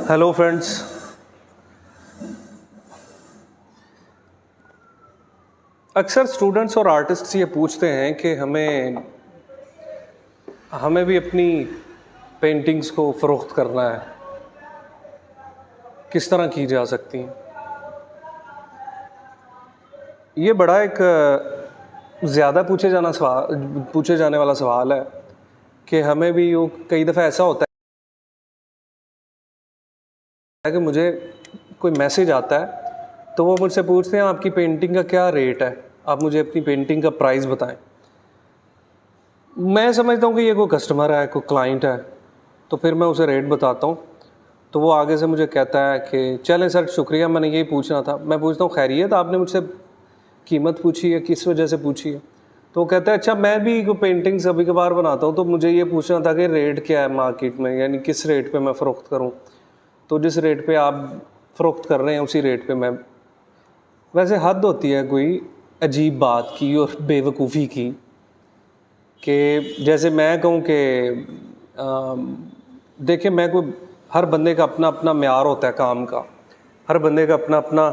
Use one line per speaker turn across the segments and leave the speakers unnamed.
Hello friends. अक्सर students और artists ये पूछते हैं कि हमें भी अपनी पेंटिंग्स को फ़रोख्त करना है, किस तरह की जा सकती हैं। ये बड़ा एक ज़्यादा पूछे जाने वाला सवाल है कि हमें भी वो कई दफ़ा ऐसा होता है कि मुझे कोई मैसेज आता है तो वो मुझसे पूछते हैं आपकी पेंटिंग का क्या रेट है, आप मुझे अपनी पेंटिंग का प्राइस बताएं। मैं समझता हूँ कि ये कोई कस्टमर है, कोई क्लाइंट है, तो फिर मैं उसे रेट बताता हूँ। तो वो आगे से मुझे कहता है कि चलें सर शुक्रिया, मैंने यही पूछना था। मैं पूछता हूँ खैरियत, आपने मुझसे कीमत पूछी है, किस वजह से पूछी है? तो वो कहता है अच्छा मैं भी कोई पेंटिंग्स कभी कभार बनाता हूँ, तो मुझे ये पूछना था कि रेट क्या है मार्केट में, यानी किस रेट पे मैं फ़रोख्त करूँ। तो जिस रेट पे आप फ़रोख्त कर रहे हैं उसी रेट पे मैं। वैसे हद होती है कोई अजीब बात की और बेवकूफ़ी की कि जैसे मैं कहूँ कि देखिए, मैं कोई, हर बंदे का अपना अपना म्यार होता है काम का, हर बंदे का अपना अपना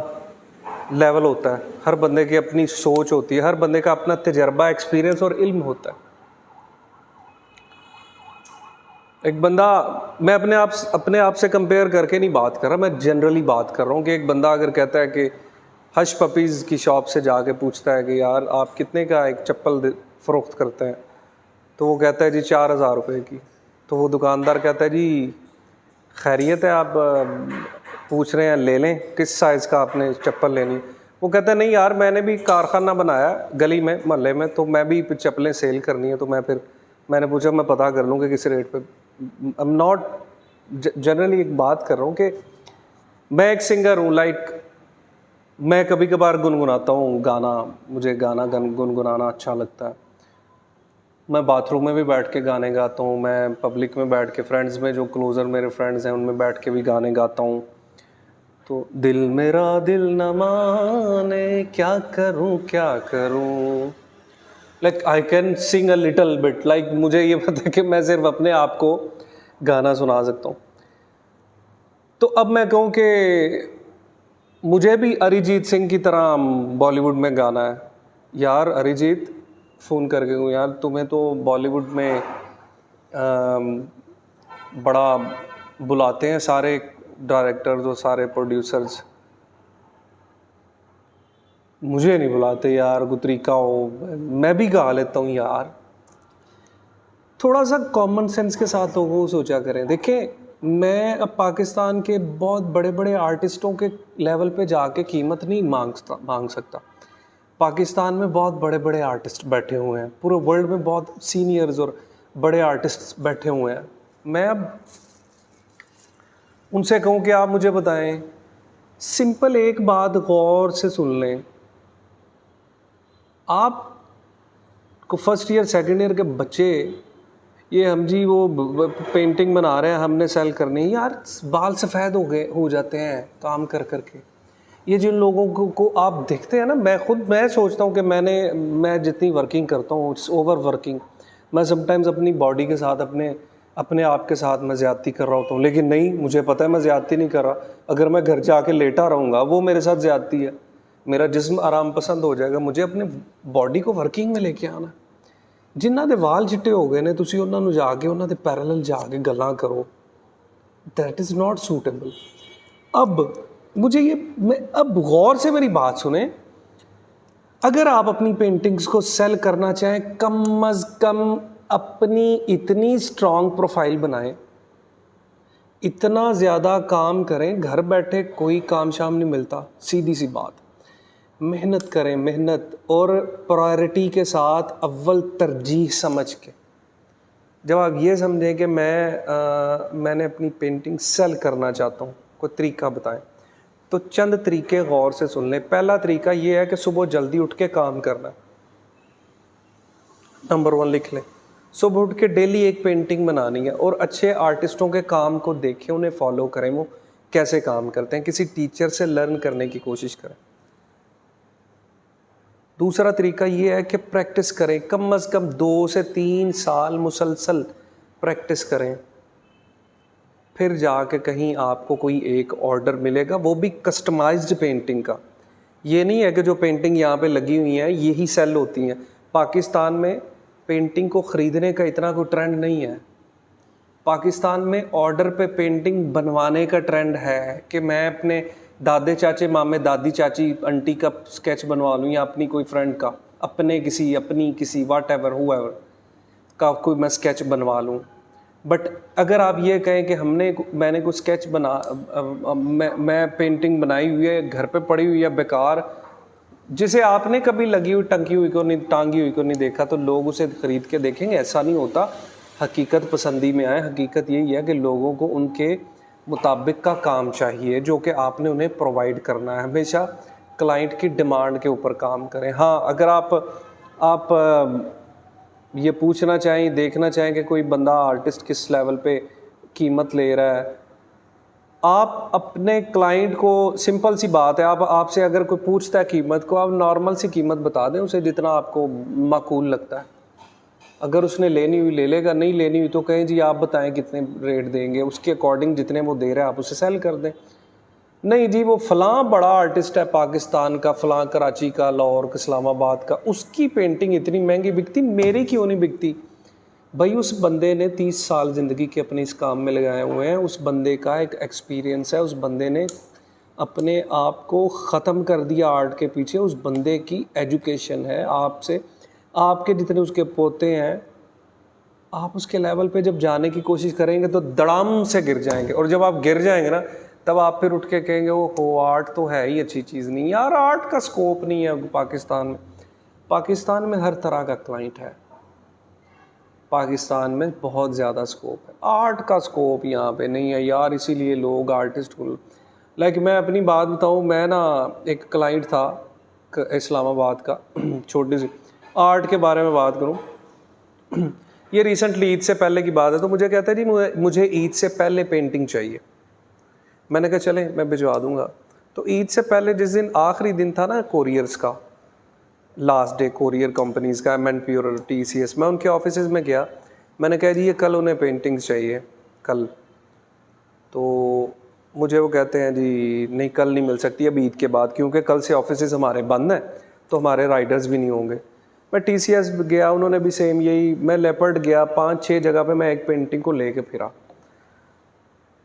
लेवल होता है, हर बंदे की अपनी सोच होती है, हर बंदे का अपना तजर्बा, एक्सपीरियंस और इल्म होता है। एक बंदा, मैं अपने आप से कंपेयर करके नहीं बात कर रहा, मैं जनरली बात कर रहा हूँ कि एक बंदा अगर कहता है कि हश पपीज़ की शॉप से जाके पूछता है कि यार आप कितने का एक चप्पल फ़रोख्त करते हैं, तो वो कहता है जी 4,000 रुपये की। तो वो दुकानदार कहता है जी खैरियत है, आप पूछ रहे हैं, ले लें, किस साइज़ का आपने चप्पल लेनी। वो कहता है नहीं यार, मैंने भी कारखाना बनाया गली में, मोहल्ले में, तो मैं भी चप्पलें सेल करनी है, तो मैंने पूछा मैं पता कर लूँ कि किस रेट पे। आई एम नॉट जनरली एक बात कर रहा हूँ कि मैं एक सिंगर हूँ, मैं कभी कभार गुनगुनाता हूँ गाना, मुझे गाना गुनगुनाना अच्छा लगता है। मैं बाथरूम में भी बैठ के गाने गाता हूँ, मैं पब्लिक में बैठ के, फ्रेंड्स में जो क्लोज़र मेरे फ्रेंड्स हैं उनमें बैठ के भी गाने गाता हूँ। तो दिल मेरा दिल न माने, क्या करूँ, like I can sing a little bit, like मुझे ये पता है कि मैं सिर्फ अपने आप को गाना सुना सकता हूँ। तो अब मैं कहूँ कि मुझे भी अरिजीत सिंह की तरह बॉलीवुड में गाना है, यार अरिजीत फ़ोन करके कहूँ यार तुम्हें तो बॉलीवुड में बड़ा बुलाते हैं सारे डायरेक्टर्स और सारे प्रोड्यूसर्स, मुझे नहीं बुलाते यार, कोई तरीका हो, मैं भी गा लेता हूँ यार। थोड़ा सा कॉमन सेंस के साथ लोगों को सोचा करें। देखिए, मैं अब पाकिस्तान के बहुत बड़े बड़े आर्टिस्टों के लेवल पे जाके कीमत नहीं मांग सकता। पाकिस्तान में बहुत बड़े बड़े आर्टिस्ट बैठे हुए हैं, पूरे वर्ल्ड में बहुत सीनियर्स और बड़े आर्टिस्ट बैठे हुए हैं। मैं अब उनसे कहूँ कि आप मुझे बताएं, सिंपल एक बात गौर से सुन लें, आप को फर्स्ट ईयर सेकंड ईयर के बच्चे ये हम जी वो पेंटिंग बना रहे हैं, हमने सेल करनी है, यार बाल सफ़ेद हो जाते हैं काम कर करके। ये जिन लोगों को आप देखते हैं ना, मैं सोचता हूँ कि मैं जितनी वर्किंग करता हूँ इट्स ओवर वर्किंग। मैं समटाइम्स अपनी बॉडी के साथ अपने आप के साथ मैं ज़्यादती कर रहा होता हूँ, लेकिन नहीं, मुझे पता है मैं ज़्यादती नहीं कर रहा। अगर मैं घर जाके लेटा रहूँगा वो मेरे साथ ज़्यादती है। मेरा जिस्म आराम पसंद हो जाएगा, मुझे अपने बॉडी को वर्किंग में लेके आना। जिन्हां दे वाल चिट्टे हो गए ने, तुसी उन्हां नूं जाके उन्हां दे पैरेलल जाके गल्लां करो, दैट इज़ नॉट सूटेबल। अब गौर से मेरी बात सुने, अगर आप अपनी पेंटिंग्स को सेल करना चाहें, कम अज़ कम अपनी इतनी स्ट्रॉन्ग प्रोफाइल बनाएं, इतना ज़्यादा काम करें। घर बैठे कोई काम शाम नहीं मिलता, सीधी सी बात। मेहनत करें, मेहनत और प्रायोरिटी के साथ, अव्वल तरजीह समझ के। जब आप ये समझें कि मैंने अपनी पेंटिंग सेल करना चाहता हूँ, कोई तरीका बताएं, तो चंद तरीके गौर से सुन लें। पहला तरीका ये है कि सुबह जल्दी उठ के काम करना। नंबर 1 लिख लें, सुबह उठ के डेली एक पेंटिंग बनानी है और अच्छे आर्टिस्टों के काम को देखें, उन्हें फॉलो करें, वो कैसे काम करते हैं, किसी टीचर से लर्न करने की कोशिश करें। दूसरा तरीका ये है कि प्रैक्टिस करें, कम अज़ कम 2 से 3 साल मुसलसल प्रैक्टिस करें। फिर जाके कहीं आपको कोई एक ऑर्डर मिलेगा, वो भी कस्टमाइज्ड पेंटिंग का। ये नहीं है कि जो पेंटिंग यहाँ पे लगी हुई हैं यही सेल होती हैं। पाकिस्तान में पेंटिंग को ख़रीदने का इतना कोई ट्रेंड नहीं है। पाकिस्तान में ऑर्डर पे पेंटिंग बनवाने का ट्रेंड है कि मैं अपने दादे चाचे मामे दादी चाची आंटी का स्केच बनवा लूँ, या अपनी कोई फ्रेंड का, अपनी किसी वाट एवर हुएवर का कोई मैं स्केच बनवा लूँ। बट अगर आप ये कहें कि मैंने कोई स्केच मैं पेंटिंग बनाई हुई है घर पे पड़ी हुई है बेकार, जिसे आपने कभी लगी हुई टांगी हुई को नहीं देखा, तो लोग उसे ख़रीद के देखेंगे? ऐसा नहीं होता। हकीकत पसंदी में आए, हकीकत यही है कि लोगों को उनके मुताबिक का काम चाहिए जो कि आपने उन्हें प्रोवाइड करना है। हमेशा क्लाइंट की डिमांड के ऊपर काम करें। हाँ, अगर आप ये पूछना चाहें, देखना चाहें कि कोई बंदा आर्टिस्ट किस लेवल पे कीमत ले रहा है, आप अपने क्लाइंट को, सिंपल सी बात है, आपसे अगर कोई पूछता है कीमत को, आप नॉर्मल सी कीमत बता दें उसे जितना आपको माकूल लगता है। अगर उसने लेनी हुई ले लेगा, नहीं लेनी हुई तो कहें जी आप बताएं कितने रेट देंगे, उसके अकॉर्डिंग जितने वो दे रहे हैं आप उसे सेल कर दें। नहीं जी वो फ़लाँ बड़ा आर्टिस्ट है पाकिस्तान का, फ़लाँ कराची का, लाहौर, इस्लामाबाद का, उसकी पेंटिंग इतनी महंगी बिकती, मेरी क्यों नहीं बिकती? भाई उस बंदे ने 30 साल ज़िंदगी के अपने इस काम में लगाए हुए हैं, उस बंदे का एक एक्सपीरियंस है, उस बंदे ने अपने आप को ख़त्म कर दिया आर्ट के पीछे, उस बंदे की एजुकेशन है। आपके जितने उसके पोते हैं, आप उसके लेवल पे जब जाने की कोशिश करेंगे तो धड़ाम से गिर जाएंगे, और जब आप गिर जाएंगे ना तब आप फिर उठ के कहेंगे वो आर्ट तो है ही अच्छी चीज़ नहीं। यार आर्ट का स्कोप नहीं है पाकिस्तान में हर तरह का क्लाइंट है, पाकिस्तान में बहुत ज़्यादा स्कोप है, आर्ट का स्कोप यहाँ पे नहीं है यार। इसीलिए लोग आर्टिस्ट को, लाइक मैं अपनी बात बताऊँ, मैं ना एक क्लाइंट था इस्लामाबाद का, छोटी सी आर्ट के बारे में बात करूँ, ये रिसेंटली ईद से पहले की बात है, तो मुझे कहता है जी मुझे ईद से पहले पेंटिंग चाहिए। मैंने कहा चले मैं भिजवा दूंगा। तो ईद से पहले जिस दिन आखिरी दिन था ना कोरियर्स का, लास्ट डे कोरियर कंपनीज़ का, MNP और TCS, मैं उनके ऑफिस में गया, मैंने कहा जी ये कल उन्हें पेंटिंग्स चाहिए कल। तो मुझे वो कहते हैं जी नहीं कल नहीं मिल सकती, अब ईद के बाद, क्योंकि कल से ऑफिस हमारे बंद हैं तो हमारे राइडर्स भी नहीं होंगे। मैं TCS गया, उन्होंने भी सेम यही, मैं लेपर्ड गया, 5-6 जगह पे मैं एक पेंटिंग को लेके फिरा।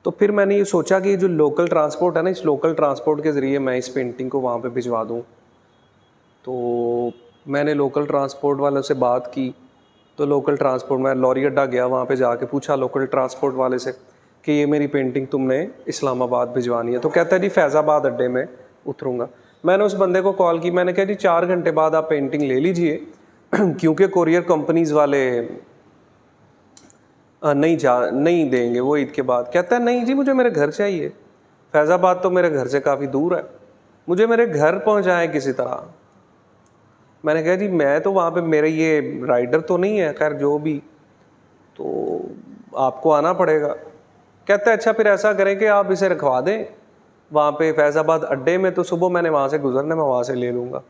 तो फिर मैंने ये सोचा कि जो लोकल ट्रांसपोर्ट है ना, इस लोकल ट्रांसपोर्ट के ज़रिए मैं इस पेंटिंग को वहाँ पे भिजवा दूँ। तो मैंने लोकल ट्रांसपोर्ट वालों से बात की, तो लोकल ट्रांसपोर्ट, मैं लॉरी अड्डा गया, वहाँ पे जाके पूछा लोकल ट्रांसपोर्ट वाले से कि ये मेरी पेंटिंग तुमने इस्लामाबाद भिजवानी है। तो कहता है जी फैज़ाबाद अड्डे में उतरूँगा। मैंने उस बंदे को कॉल की, मैंने कहा जी 4 घंटे बाद आप पेंटिंग ले लीजिए क्योंकि कोरियर कंपनीज़ वाले नहीं देंगे वो ईद के बाद। कहता है नहीं जी मुझे मेरे घर चाहिए, फैज़ाबाद तो मेरे घर से काफ़ी दूर है, मुझे मेरे घर पहुंचाएं किसी तरह। मैंने कहा जी मैं तो वहाँ पे मेरे ये राइडर तो नहीं है, खैर जो भी, तो आपको आना पड़ेगा। कहता है अच्छा फिर ऐसा करें कि आप इसे रखवा दें वहाँ पे फैज़ाबाद अड्डे में, तो सुबह मैंने वहाँ से गुजरना, मैं वहाँ से ले लूँगा।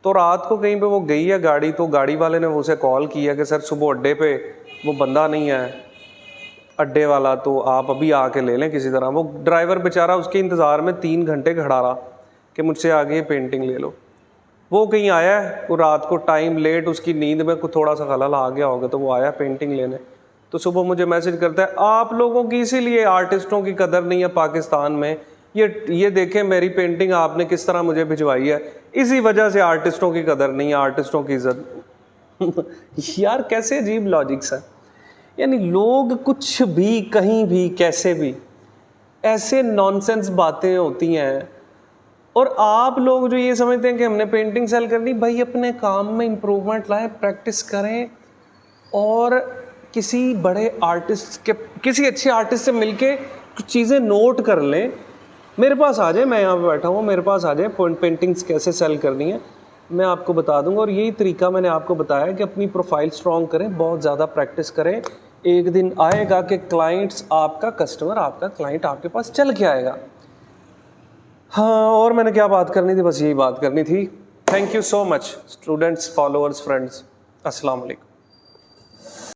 तो रात को कहीं पे वो गई है गाड़ी, तो गाड़ी वाले ने उसे कॉल किया कि सर सुबह अड्डे पे वो बंदा नहीं है अड्डे वाला, तो आप अभी आके ले लें किसी तरह। वो ड्राइवर बेचारा उसके इंतज़ार में 3 घंटे खड़ा रहा कि मुझसे आगे पेंटिंग ले लो। वो कहीं आया है, वो रात को टाइम लेट, उसकी नींद में कुछ थोड़ा सा खलल आ गया होगा, तो वो आया पेंटिंग लेने। तो सुबह मुझे मैसेज करता है आप लोगों की इसीलिए आर्टिस्टों की कदर नहीं है पाकिस्तान में, ये देखें मेरी पेंटिंग आपने किस तरह मुझे भिजवाई है, इसी वजह से आर्टिस्टों की कदर नहीं है, आर्टिस्टों की इज्जत यार कैसे अजीब लॉजिक्स है। यानी लोग कुछ भी कहीं भी कैसे भी ऐसे नॉनसेंस बातें होती हैं, और आप लोग जो ये समझते हैं कि हमने पेंटिंग सेल करनी, भाई अपने काम में इम्प्रूवमेंट लाएं, प्रैक्टिस करें, और किसी बड़े आर्टिस्ट के, किसी अच्छे आर्टिस्ट से मिलके कुछ चीज़ें नोट कर लें, मेरे पास आ जाए, मैं यहाँ पे बैठा हूँ, मेरे पास आ जाए, पेंटिंग्स कैसे सेल करनी है मैं आपको बता दूंगा। और यही तरीका मैंने आपको बताया कि अपनी प्रोफाइल स्ट्रॉन्ग करें, बहुत ज़्यादा प्रैक्टिस करें, एक दिन आएगा कि क्लाइंट्स, आपका कस्टमर, आपका क्लाइंट आपके पास चल के आएगा। हाँ, और मैंने क्या बात करनी थी, बस यही बात करनी थी। Thank you so much students, followers, friends, अस्सलाम वालेकुम।